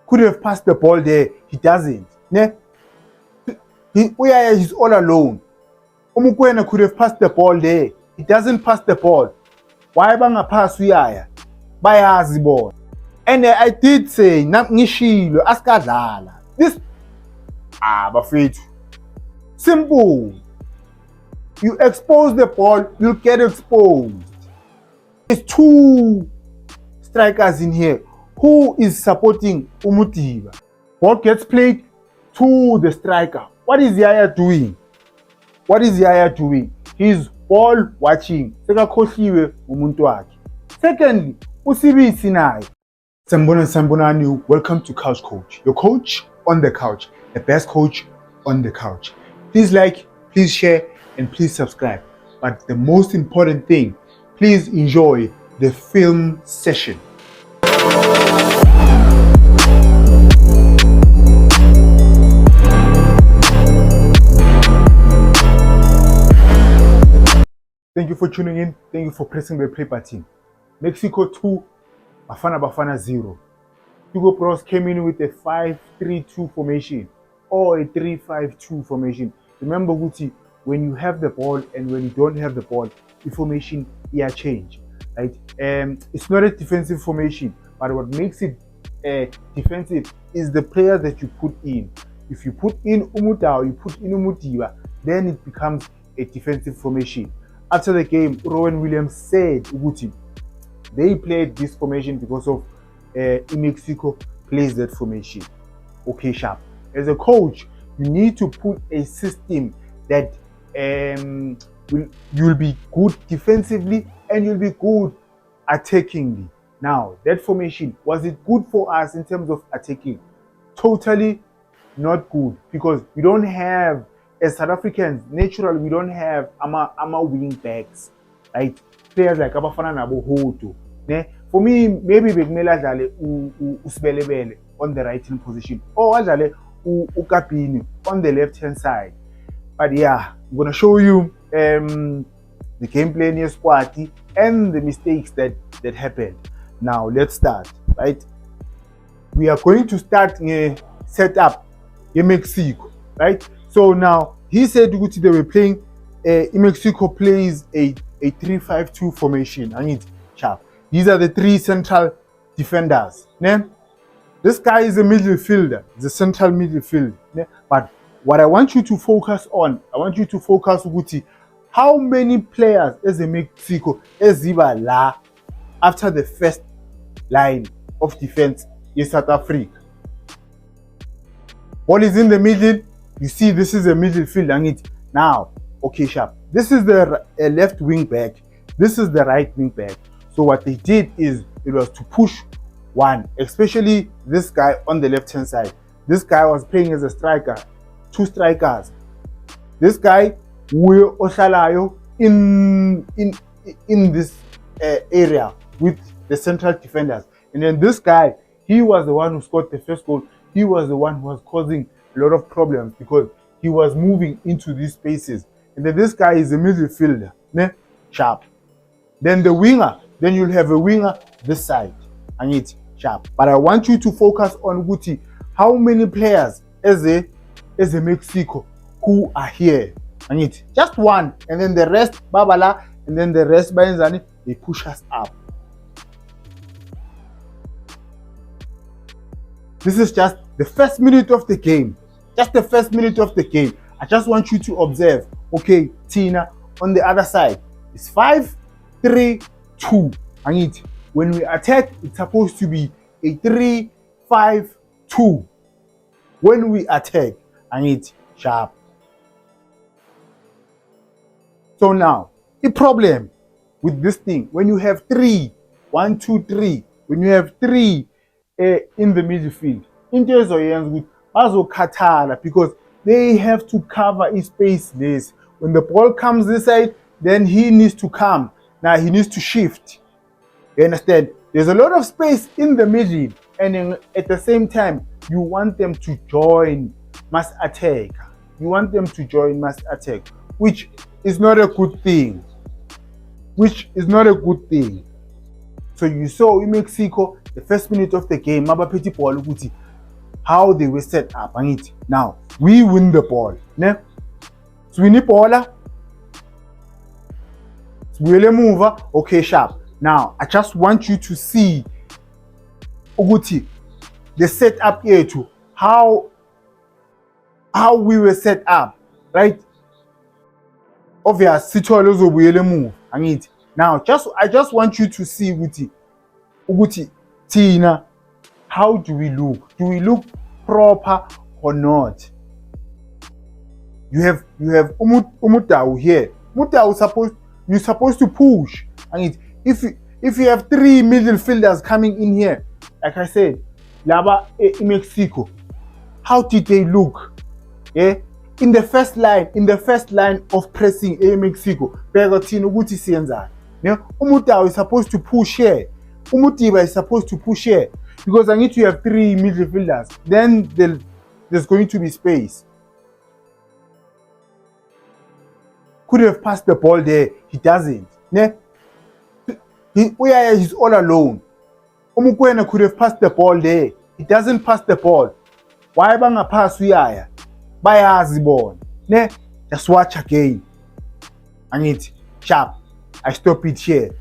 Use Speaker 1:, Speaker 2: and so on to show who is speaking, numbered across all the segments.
Speaker 1: could have passed the ball there. He doesn't. Ne? He's all alone. Umukwena could have passed the ball there. He doesn't pass the ball. Why bangapass Uyaya? Bayazi ball. And I did say, ngishilo askadlala. This bafethu. Simple. You expose the ball, you'll get exposed. There's two strikers in here. Who is supporting Umudiba? Ball gets played to the striker. What is Yaya doing? What is Yaya doing? He's ball watching. Sekakhohliwe umuntu wakhe. Secondly, uSibisi naye. Sanibonani, welcome to Couch Coach. Your coach on the couch. The best coach on the couch. Please like, please share, and please subscribe. But the most important thing, please enjoy the film session. Thank you for tuning in. Thank you for pressing the play button. Mexico 2, Bafana 0. Hugo Bros came in with a 5-3-2 formation or a 3-5-2 formation. Remember, Guti, when you have the ball and when you don't have the ball, the formation change. Right? It's not a defensive formation, but what makes it defensive is the players that you put in. If you put in Umutao, you put in Umudiba, then it becomes a defensive formation. After the game, Rowan Williams said, Uguti, they played this formation because of Mexico plays that formation. Okay, sharp. As a coach, you need to put a system that you'll be good defensively and you'll be good attackingly. Now, that formation, was it good for us in terms of attacking? Totally not good, because we don't have, as South Africans, naturally, we don't have ama wing backs, right? Players like Abafana Nabo Hoto. For me, maybe bekumele adlale uSibelebele on the right hand position, or adlale uKabini on the left hand side. But yeah, I'm gonna show you the gameplay near Squati and the mistakes that happened. Now let's start, right? We are going to start setup in Mexico, right? So now he said they were playing. Mexico plays a 3-5-2 formation. I need sharp. These are the three central defenders. Ne? This guy is a midfielder, the central midfield. Ne? But what I want you to focus on, Guti, how many players is a Mexico eziba la after the first line of defense in South Africa? Ball is in the middle. You see, this is a midfield. Now, okay, sharp. This is the left wing back. This is the right wing back. So what they did is it was to push one, especially this guy on the left hand side. This guy was playing as a striker, two strikers. This guy will Oshalayo in this area with the central defenders, and then this guy, he was the one who scored the first goal. He was the one who was causing a lot of problems because he was moving into these spaces. And then this guy is a midfielder, ne? Sharp. Then the winger, then you'll have a winger this side, and it's sharp. But I want you to focus on Guti, how many players as a Mexico who are here, and it's just one, and then the rest Babala, and then the rest Bayenzani, they push us up. This is just the first minute of the game. Just the first minute of the game. I just want you to observe. Okay, Tina, on the other side, it's 5-3-2. And when we attack, it's supposed to be a 3-5-2. When we attack, and it's sharp. So now, the problem with this thing, when you have 3, 1, 2, 3, when you have 3 in the midfield, because they have to cover his space this. When the ball comes this side, then he needs to come. Now he needs to shift. You understand? There's a lot of space in the middle, and at the same time, you want them to join mass attack. Which is not a good thing. So you saw in Mexico, the first minute of the game, Mabapeti Paul Guti, how they were set up. Now we win the ball. Ne? Swini Paula. Swile mover. Okay, sharp. Now I just want you to see Uguti, the setup here to how we were set up, right? Obvious Sitolo will move. Now I just want you to see Uguti Tina, how do we look? Do we look proper or not? You have Umutau here. Mutau you're supposed to push. If you have 3 midfielders coming in here, like I said, Laba in Mexico, how did they look? Yeah? In the first line of pressing in Mexico, Bergotino Guti Sienza. Umutau is supposed to push here. Umutiba is supposed to push here. Because I need to have 3 midfielders. Then there's going to be space. Could have passed the ball there. He doesn't. He's all alone. Umukwena could have passed the ball there. He doesn't pass the ball. Why banga pass Uyaya? Bayazi ball. Just watch again. Sharp. I stop it here.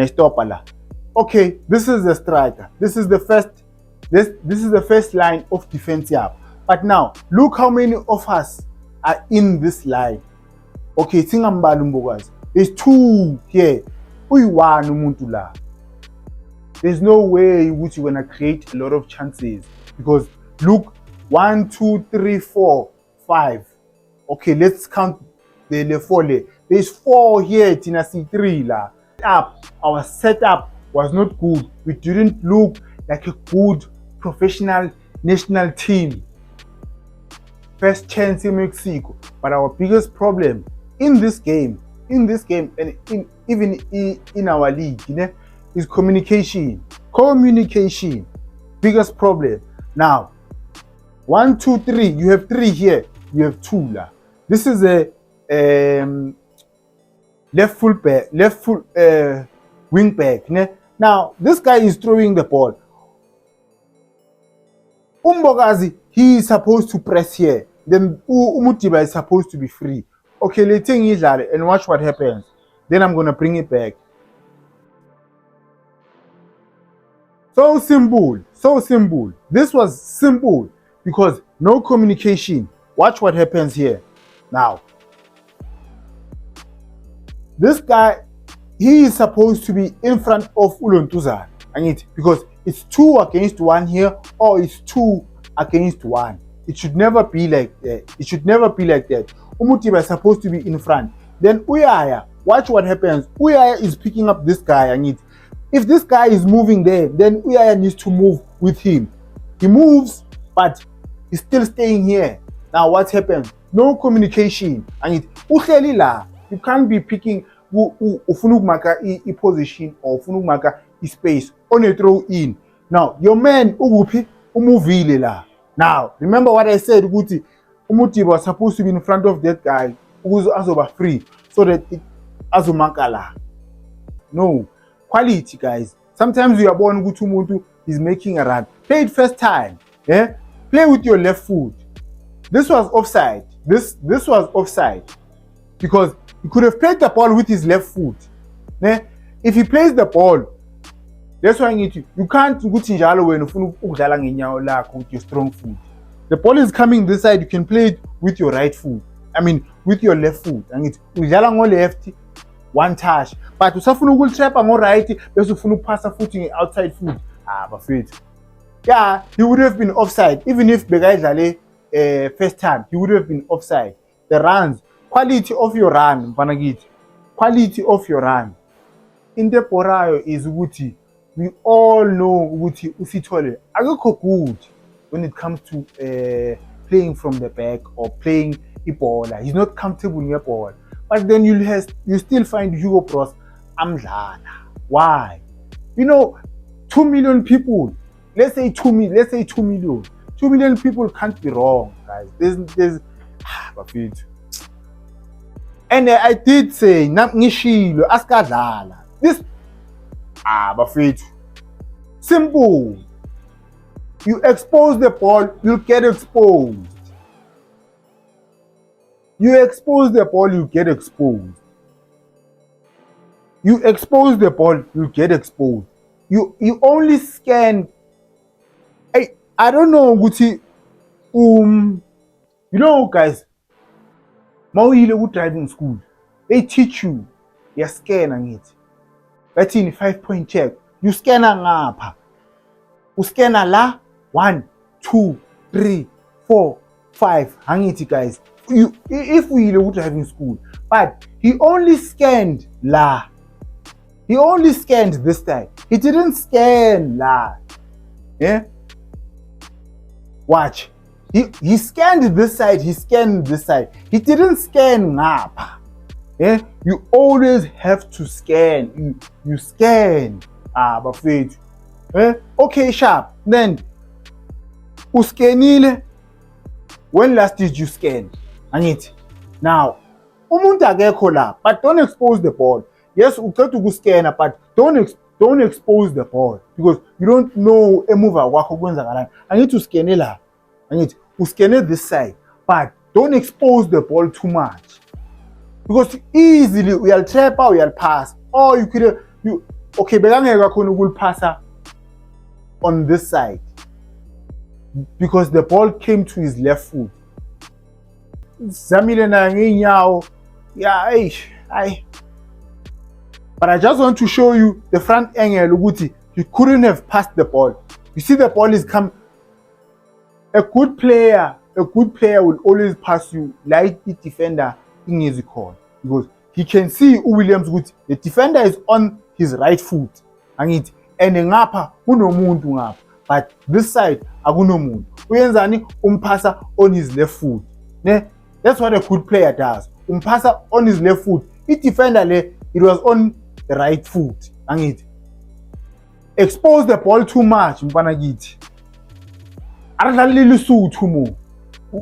Speaker 1: Stop ala. Okay, this is the striker. This is the first line of defense here. But now look how many of us are in this line. Okay, there's 2 here. There's no way which you're gonna create a lot of chances because look, 1, 2, 3, 4, 5. Okay, let's count the 4. There's 4 here. Tina C3 la. Our setup was not good. We didn't look like a good professional national team. First chance in Mexico, but our biggest problem in this game, and even in our league, is communication. Communication, biggest problem. Now, 1, 2, 3. You have 3 here. You have 2 la. This is a left wing back. Now, this guy is throwing the ball. Umbogazi, he is supposed to press here. Then Umutiba is supposed to be free. Okay, let's take it and watch what happens. Then I'm gonna bring it back. So simple. This was simple because no communication. Watch what happens here. Now, this guy, he is supposed to be in front of Ulontuzan. Because it's 2 against 1 here, or it's 2 against 1. It should never be like that. Umutiba is supposed to be in front. Then Uyaya, watch what happens. Uyaya is picking up this guy. If this guy is moving there, then Uyaya needs to move with him. He moves, but he's still staying here. Now what happens? No communication. You can't be picking ufunugmaka i position or ufunugmaka i space on a throw in. Now your man ugupi umuvile la. Now remember what I said, Guti Umutiba was supposed to be in front of that guy who's azoba free so that it azomakala. No quality, guys. Sometimes we are born Gutumutu is making a run. Play it first time. Yeah? Play with your left foot. This was offside. This was offside because he could have played the ball with his left foot. Yeah? If he plays the ball, that's why you can't with your strong foot. The ball is coming this side, you can play it with your right foot. With your left foot. And it's left, one touch. But usafuna ukultrap on right, bese ufuna upasa footing outside foot. Bafethu. Yeah, he would have been offside. Even if Begayidlale first time, he would have been offside. The runs, quality of your run, Vanagit. Quality of your run. Interporayo is Uguti. We all know Uguti Usitole. Agako good when it comes to playing from the back or playing Ipola. He's not comfortable in Ipola. But then you still find Hugo Bros amdlala. Why? 2 million people. Let's say 2 million. 2 million people can't be wrong, guys. There's and I did say Nishilo Askadala. This bafethu. Simple. You expose the ball, you'll get exposed. You expose the ball, you get exposed. You expose the ball, you get exposed. You only scan. I don't know, Guti. You know, guys, Mawile driving school, they teach you, you scan on it. That's in 5-point check. You scan ngapha. You scan la 1, 2, 3, 4, 5. Hang it, guys. If we look driving school, but he only scanned la. He only scanned this side. He didn't scan la. Yeah. Watch. He scanned this side. He scanned this side. He didn't scan ngapha. Yeah. You always have to scan. You scan. Bafethu. Yeah. Okay, sharp. Then uscanile. When last did you scan? Angithi. Now, umuntu akekho la, but don't expose the ball. Yes, uqeda ukuscanner, but don't expose the ball because you don't know emuva kwakho kwenzakalani. I need to scan la. I need to scan this side, but don't expose the ball too much because easily uyal trap or uyal pass, or you could okay, bekangeka khona ukulipasa on this side because the ball came to his left foot. Zamile na nginyawo. Yeah, but I just want to show you the front angle. Uguti, you couldn't have passed the ball. You see the ball is come. A good player will always pass you like the defender in his call because he can see Williams Guti. The defender is on his right foot, and ngapha kunomuntu ngapha, but this side akunomuntu. Uyenzani umpasa on his left foot. Ne? That's what a good player does. Umpasa on his left foot. The defender it was on the right foot. Expose the ball too much, mpanagiti. Aradlali lusuthu mo.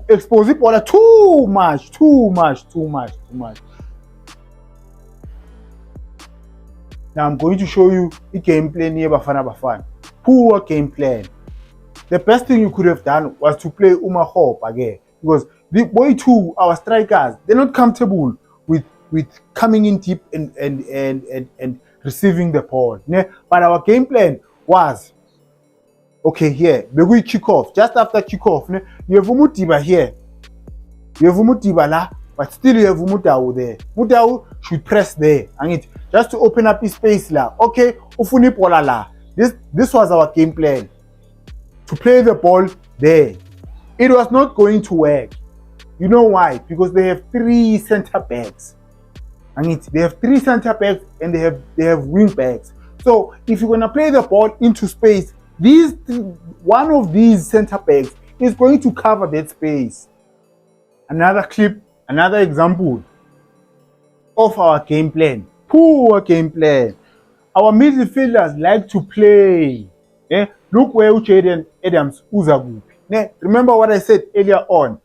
Speaker 1: Expose the ball too much. Now I'm going to show you the game plan here Bafana. Poor game plan. The best thing you could have done was to play Hope again because the boy two, our strikers, they're not comfortable with coming in deep and receiving the ball. But our game plan was okay here. We kick off. Just after kick off, you have Mutiba here. You have Mutiba la, but still you have Mutau there. Mutau should press there and just to open up his space la. Okay, Ufuni Pola la. This was our game plan. To play the ball there. It was not going to work. You know why? Because they have 3 center backs. They have 3 center backs and they have wing backs. So if you're gonna play the ball into space, one of these center backs is going to cover that space. Another clip, another example of our game plan. Poor game plan. Our midfielders like to play. Look where Jaden Adams Uzagupi. Remember what I said earlier on.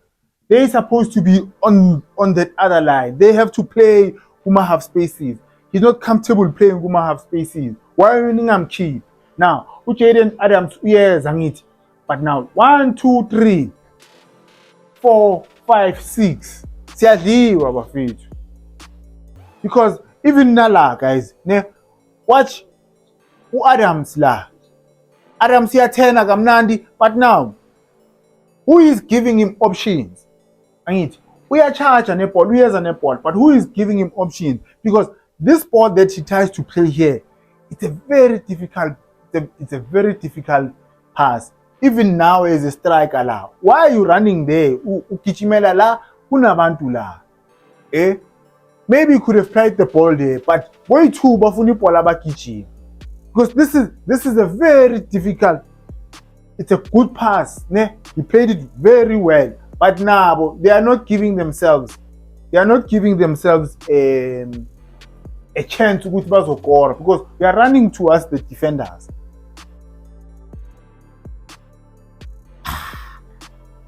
Speaker 1: They're supposed to be on that other line. They have to play Guma half spaces. He's not comfortable playing Guma half spaces. Why are you cheap? Now, Jaden Adams, yes, but now 1, 2, 3, 4, 5, 6. Because even Nala, guys, watch Adams la. Adams here 10 agamnandi, but now who is giving him options? We are charged on a ball, we are on a ball, but who is giving him options? Because this ball that he tries to play here, it's a very difficult pass. Even now as a striker la. Why are you running there? Ukichimela la, unabantu la. Maybe you could have played the ball there, but boy too bafuni pola bakichi. Because this is a very difficult. It's a good pass. He played it very well. But now they are not giving themselves. They are not giving themselves a chance to go to score because they are running towards the defenders.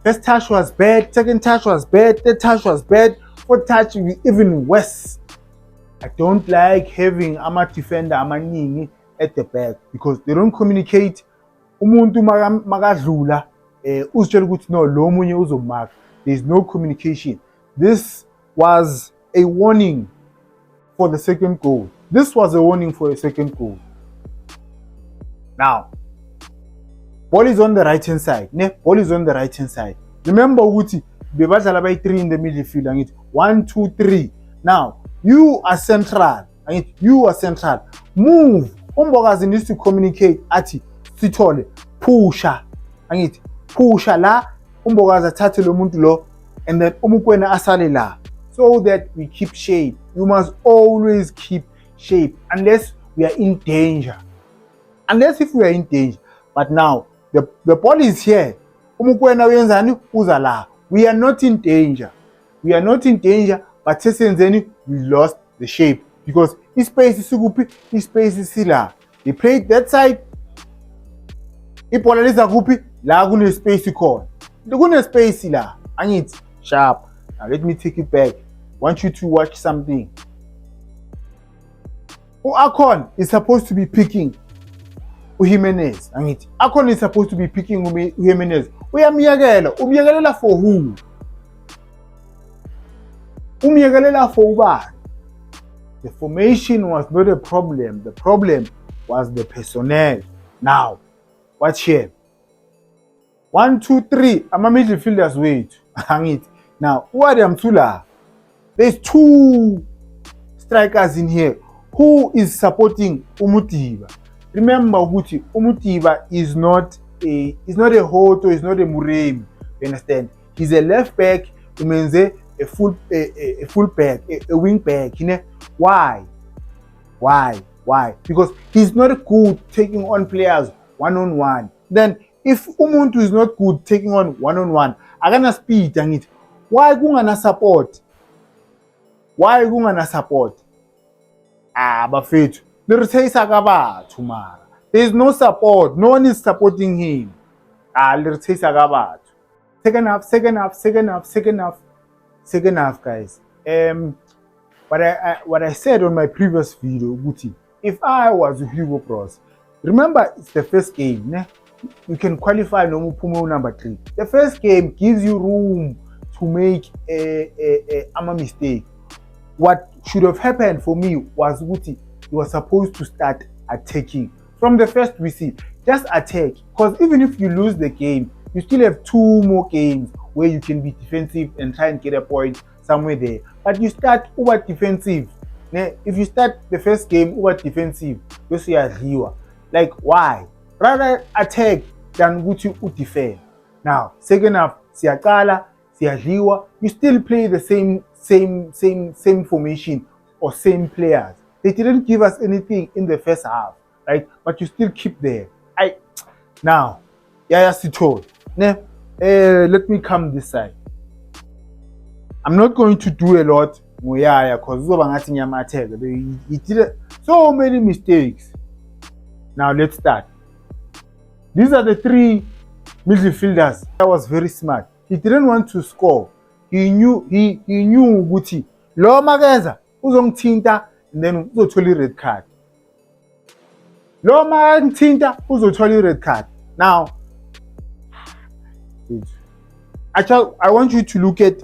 Speaker 1: First touch was bad. Second touch was bad. Third touch was bad. Fourth touch even worse. I don't like having a defender, at the back because they don't communicate umuntu makadlula uzitshela ukuthi no lo munye uzomark. There is no communication. This was a warning for the second goal. This was a warning for a second goal. Now, ball is on the right hand side. Ball is on the right hand side. Remember ukuthi bebadlala by 3 in the midfield. Angithi 1 2 3. Now, you are central. Angithi you are central. Move. Umbokazi needs to communicate athi Sithole pusha. Angithi pusha la umbokazi athathe lo muntu lo and then uMokoena asale la, so that we keep shape. You must always keep shape unless we are in danger. Unless if we are in danger. But now the ball is here. UMokoena uyenzani uza la. We are not in danger. We are not in danger, but sesenzeni we lost the shape because ispace isukuphi, ispace isila. They played that side. Ibhola liza kuphi la kune space ikhona. Kune space la. Angithi sharp. Now let me take it back. I want you to watch something. Akon is supposed to be picking Jimenez. Angithi Akon is supposed to be picking Jimenez. Umyekelela for who? Umyekelela for ubani? The formation was not a problem. The problem was the personnel. Now, watch here. 1 2 3. Ama midfielders wait. Angithi. Now, who are them two la? There's 2 strikers in here. Who is supporting Umutiba? Remember, Umutiba is not a Hoto, is not a Muremi. You understand? He's a left back. Umenze a full back, a wing back. You know why? Because he's not good taking on players one-on-one. Then if Umuntu is not good taking on one-on-one, akana speed angithi. Why kungana support? Bafethu. Lirithaisa kabathu mara. There is no support. No one is supporting him. Lirithaisa kabathu. Second half, guys. What I said on my previous video, Guti, if I was Hugo Bros, remember it's the first game. Ne? You can qualify no Pumo number 3. The first game gives you room to make a mistake. What should have happened for me was Guti, you were supposed to start attacking. From the first we see, just attack. Because even if you lose the game, you still have 2 more games where you can be defensive and try and get a point somewhere there. But you start over defensive. If you start the first game over defensive, you see a Riwa. Like why? Rather attack than Guti defend. Now, second half, Siakala, Siajiwa, you still play the same formation or same players. They didn't give us anything in the first half, right? But you still keep there. Now, Yaya Sithole. Let me come this side. I'm not going to do a lot Moyaya because he did so many mistakes. Now let's start. These are the 3 midfielders. That was very smart. He didn't want to score. He knew Guti. Lo mageza uzongithinta and then uzothola red card. Lo magithinta uzothola red card. Now I want you to look at,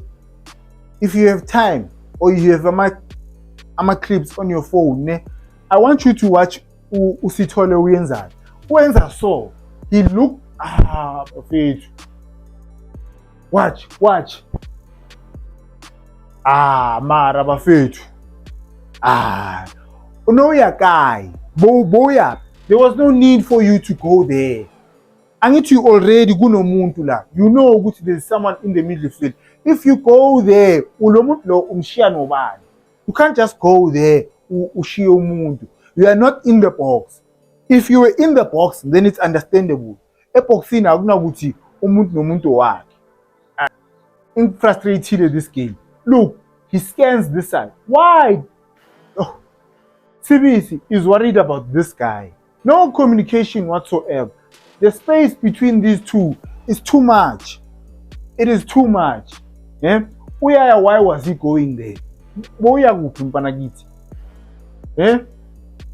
Speaker 1: if you have time or you have ama clips on your phone, I want you to watch Usithole uyenza so. He looked perfect. Watch. Mara bafethu. Unoya guy. Boya. There was no need for you to go there. Angithi you already kunomuntu la. You know ukuthi there's someone in the midfield. If you go there, ulomuntu lo umshiya nobani. You can't just go there ushiye umuntu. You are not in the box. If you were in the box, then it's understandable. Epoxini akunakuthi umuntu nomuntu wakhe. I'm frustrated at this game. Look, he scans this side. Why? CBC is worried about this guy. No communication whatsoever. The space between these 2 is too much. It is too much. Yeah? Why was he going there?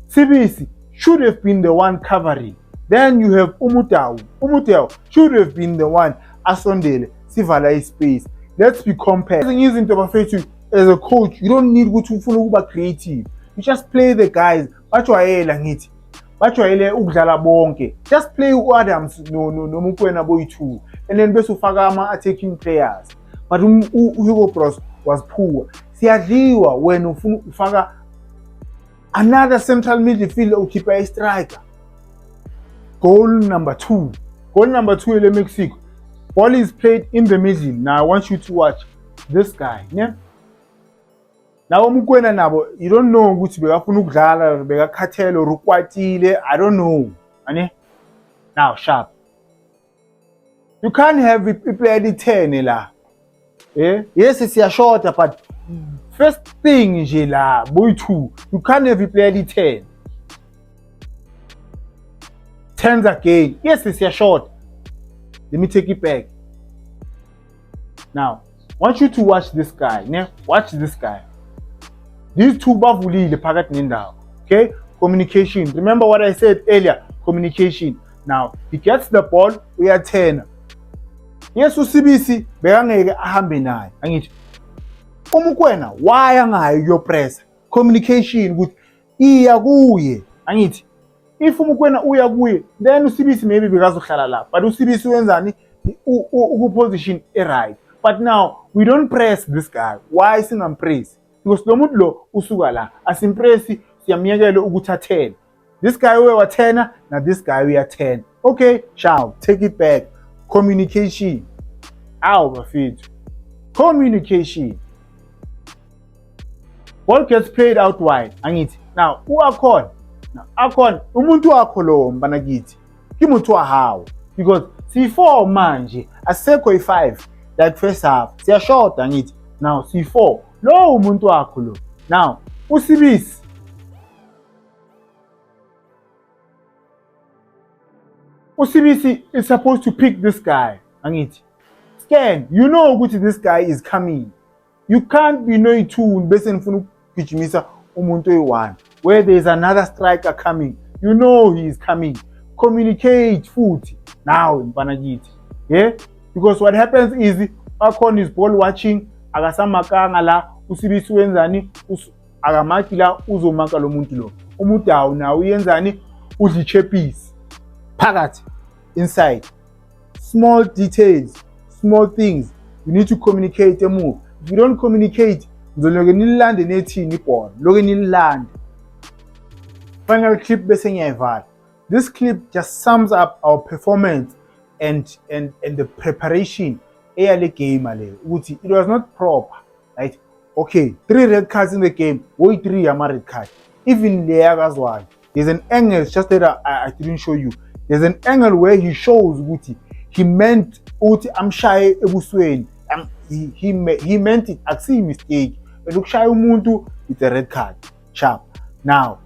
Speaker 1: CBC should have been the one covering. Then you have Umutau. Umutau should have been the one asondele sivala space. Let's be compared. Izinto bafethu as a coach, you don't need to ufuna ukuba creative. You just play the guys. Bajwayela ngithi. Bajwayele ukudlala bonke. Just play uAdams no Mokoena boy-2 and then bese ufaka ama attacking players. But Hugo Bros was poor. Siyadliwa when ufaka another central midfielder ukhipha a striker. Goal number 2 in Mexico. Ball is played in the middle. Now I want you to watch this guy. Yeah? Now Mokoena nabo, you don't know ukuthi bekafuna ukudlala, bekakhathele or ukwatile, I don't know. Ane? Now sharp. You can't have play 10 la. Eh? Yes, it's a shorter, but first thing nje la boy-2, you can't have play 10. 10s again. Yes, it's a short. Let me take it back. Now, I want you to watch this guy. Yeah? Watch this guy. These two bavulile phakathi nendawo. Okay? Communication. Remember what I said earlier? Communication. Now, he gets the ball, uyathena. Yes, uSibisi bekangeke ahambe naye. Angithi Mokoena why angayi kuyopressa? Communication ukuthi iya kuye. Angithi if Mokoena uya kuye, then uSibisi maybe bekazohlala lapha. But uSibisi wenzani? Position right. But now we don't press this guy. Why singampress? Because lo muntu lo usuka la asimpressi, siyamyekela ukuthi athene. This guy uyawathena, now this guy uyathena. Okay, ciao, take it back. Communication. Ow, bafethu. Communication. Ball gets played out wide. Angithi. Now, uAkhona. Now, Akhona, umuntu wakho lo mbanakithi. Kimuntu wahawo. Because C4 manje, asekho i5 like first half. Siyashota angithi. Now, C4. Lo umuntu wakho lo. Now, uSibisi. uSibisi is supposed to pick this guy. Angithi. Scan, you know ukuthi this guy is coming. You can't be no two bese nifuna ukugijimisa umuntu oyi1 where there is another striker coming. You know he is coming. Communicate futhi. Now mbanakithi. Yeah? Because what happens is Akhona is ball watching, akasamakanga la, uSibisi wenzani, akamaki la uzomaka lo muntu lo. Umuntu awu na uyenzani, udlichepisi. Phakathi inside. Small details, small things. You need to communicate a move. If you don't communicate, ngizoloke nililande nethini ibhola. Loke nililande. Final clip bese ngiyayivala. This clip just sums up our performance and the preparation eyale game ale. Ukuthi it was not proper. Right? Okay, 3 red cards in the game. Why 3 ama red card? Even there as well. There's an angle just that I didn't show you. There's an angle where he shows ukuthi he meant ukuthi amshaye ebusweni. He meant it. Akusiyi mistake. Ukushaya umuntu, it's a red card. Sharp. Now,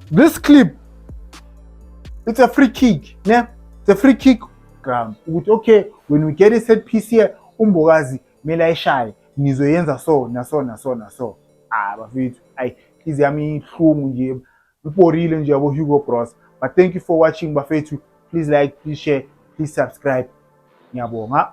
Speaker 1: this clip, it's a free kick. Yeah? It's a free kick ground. Okay, when we get a set piece here, Umbogazi mele ayishaye nizoyenza so na so. Bafethu, please yami ihlungu nje. Uporile nje abo Hugo Bros. But thank you for watching bafethu. Please like, please share, please subscribe. Ngiyabonga.